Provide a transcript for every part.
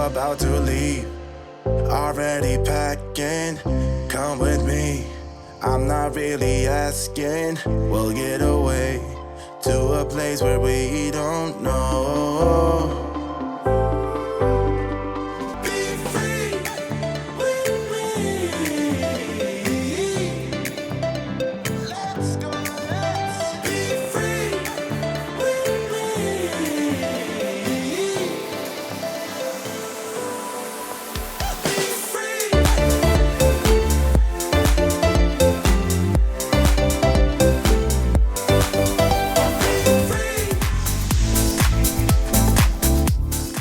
about to leave. Already packing, come with me. I'm not really asking. We'll get away to a place where we don't know. Be free with me. Let's go. Be free with me.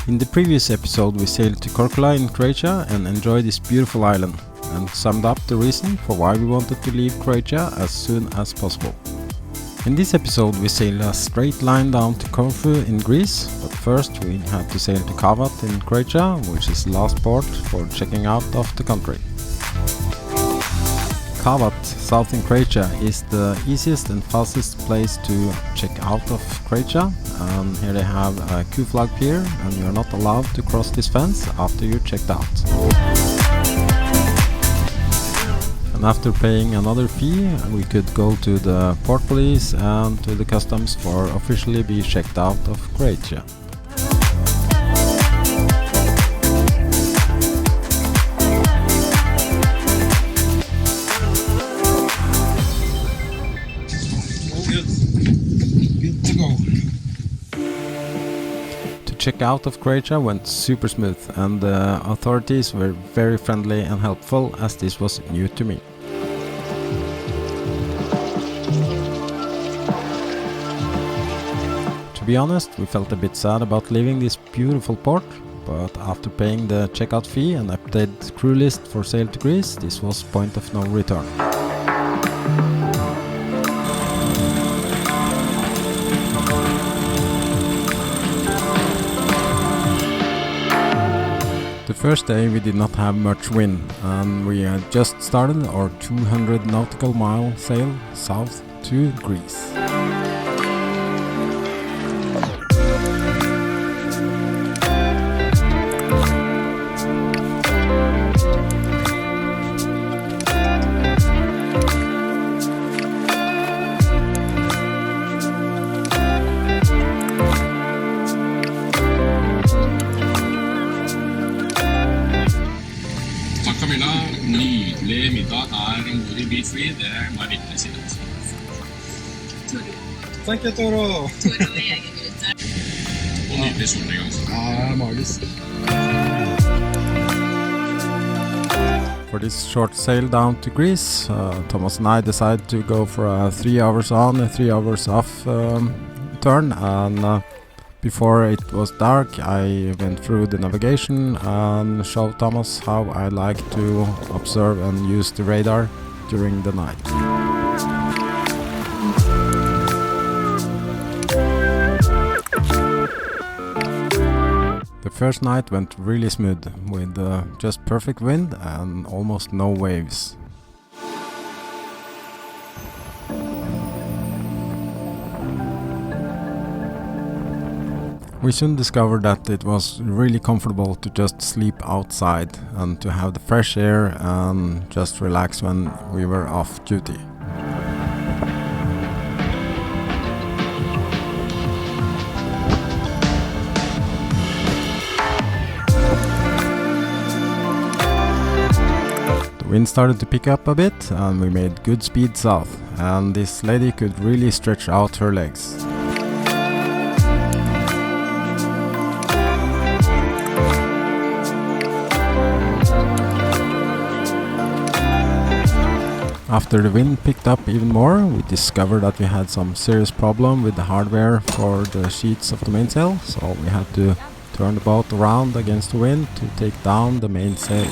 In the previous episode we sailed to Corfu in Croatia and enjoyed this beautiful island, and summed up the reason for why we wanted to leave Croatia as soon as possible. In this episode we sail a straight line down to Corfu in Greece, but first we had to sail to Cavtat in Croatia, which is the last port for checking out of the country. Cavtat, south in Croatia, is the easiest and fastest place to check out of Croatia. Here they have a Q flag pier, and you are not allowed to cross this fence after you checked out. And after paying another fee, we could go to the port police and to the customs for officially be checked out of Croatia. Check out of Croatia went super smooth, and the authorities were very friendly and helpful, as this was new to me. To be honest, we felt a bit sad about leaving this beautiful port, but after paying the checkout fee and updated crew list for sail to Greece, this was point of no return. The first day we did not have much wind, and we had just started our 200 nautical mile sail south to Greece. Camilla, nydelig middag her om bord i Be Free, det må jeg virkelig si det. Takk, Toro! Toro i egen ute. Og nydelig solnedgang også. Ja, det er magisk. For this short sail down to Greece, Thomas and I decided to go for a 3 hours on and 3 hours off turn, and before it was dark I went through the navigation and showed Thomas how I like to observe and use the radar during the night. The first night went really smooth, with just perfect wind and almost no waves. We soon discovered that it was really comfortable to just sleep outside and to have the fresh air and just relax when we were off duty. The wind started to pick up a bit and we made good speed south, and this lady could really stretch out her legs. After the wind picked up even more, we discovered that we had some serious problem with the hardware for the sheets of the mainsail, so we had to turn the boat around against the wind to take down the mainsail.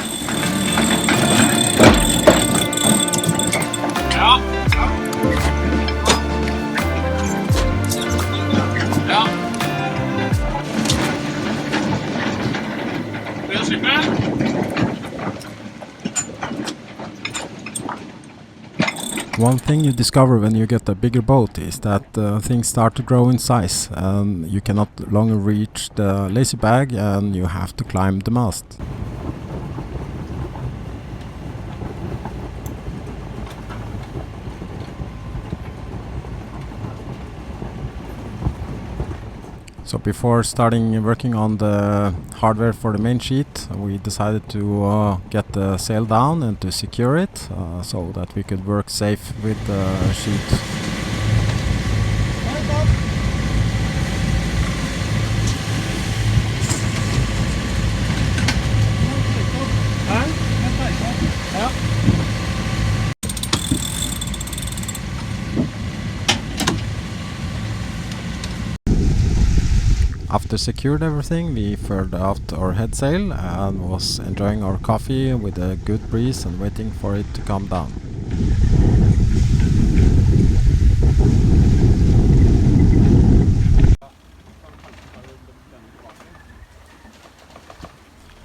One thing you discover when you get a bigger boat is that things start to grow in size and you cannot longer reach the lazy bag and you have to climb the mast. So before starting working on the hardware for the main sheet, we decided to get the sail down and to secure it so that we could work safe with the sheet. After secured everything, we furled out our head sail and was enjoying our coffee with a good breeze and waiting for it to come down.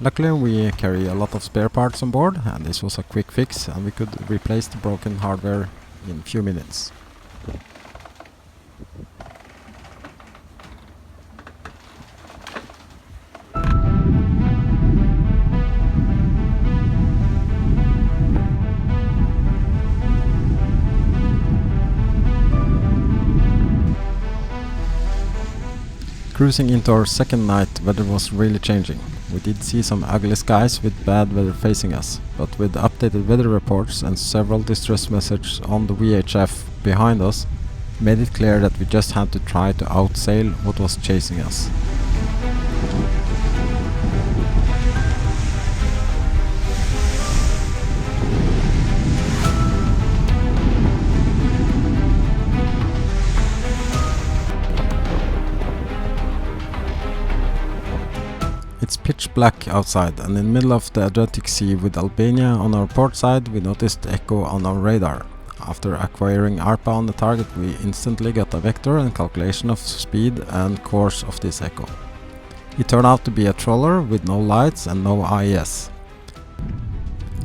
Luckily we carry a lot of spare parts on board and this was a quick fix and we could replace the broken hardware in a few minutes. Cruising into our second night, weather was really changing. We did see some ugly skies with bad weather facing us, but with updated weather reports and several distress messages on the VHF behind us, made it clear that we just had to try to outsail what was chasing us. It's pitch black outside and in the middle of the Adriatic Sea with Albania on our port side we noticed echo on our radar. After acquiring ARPA on the target we instantly got a vector and calculation of speed and course of this echo. It turned out to be a trawler with no lights and no IES.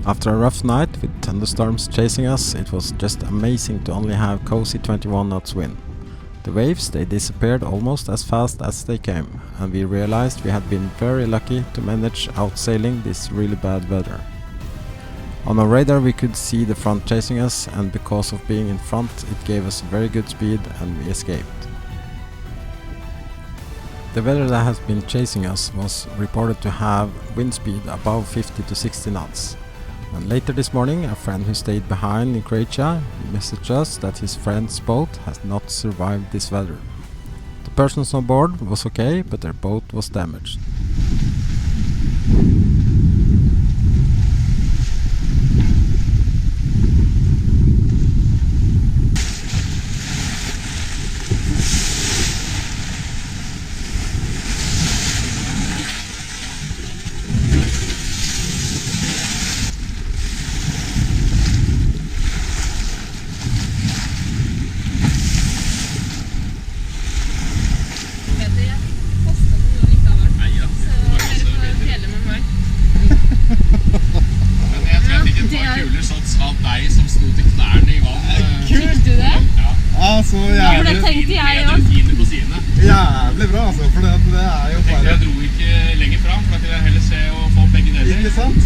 After a rough night with thunderstorms chasing us, it was just amazing to only have cozy 21 knots wind. The waves, they disappeared almost as fast as they came, and we realized we had been very lucky to manage outsailing this really bad weather. On our radar we could see the front chasing us, and because of being in front it gave us very good speed and we escaped. The weather that has been chasing us was reported to have wind speed above 50 to 60 knots. And later this morning, a friend who stayed behind in Croatia messaged us that his friend's boat has not survived this weather. The persons on board was okay, but their boat was damaged. Så jævlig. Det tenkte jeg jo. Jævlig bra, altså, for det er jo bare... Jeg dro ikke lenger fra, for da kunne jeg heller se og få begge deler. Ikke sant?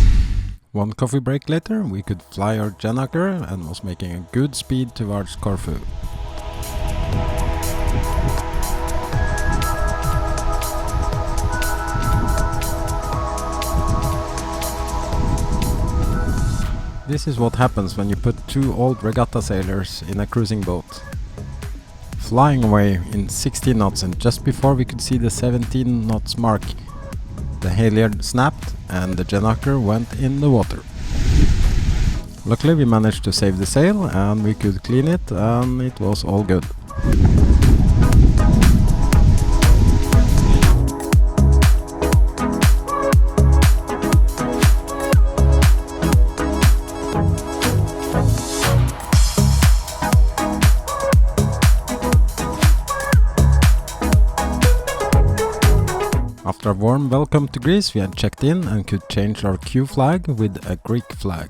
One coffee break later, we could fly our Gennaker and was making a good speed towards Corfu. This is what happens when you put two old regatta sailors in a cruising boat. Flying away in 16 knots, and just before we could see the 17 knots mark, the halyard snapped and the Gennaker went in the water. Luckily we managed to save the sail and we could clean it and it was all good. After a warm welcome to Greece, we had checked in and could change our Q flag with a Greek flag.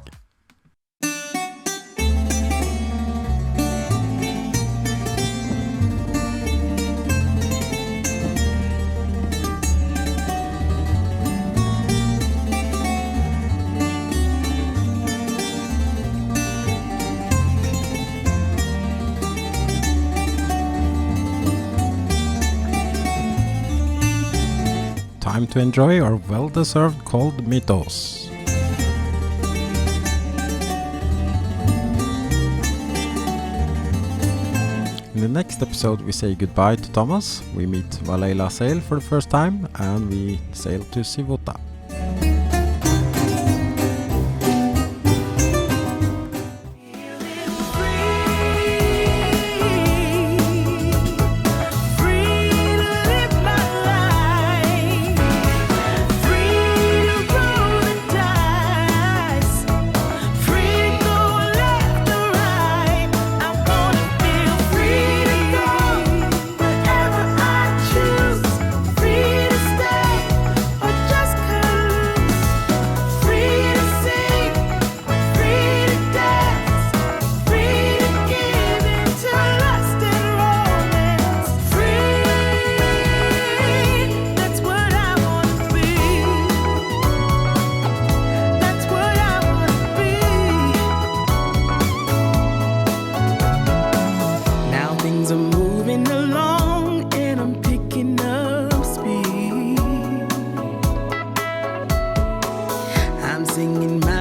time to enjoy our well-deserved cold meatos. In the next episode we say goodbye to Thomas, we meet Valela sail for the first time, and we sail to SwT. Singing my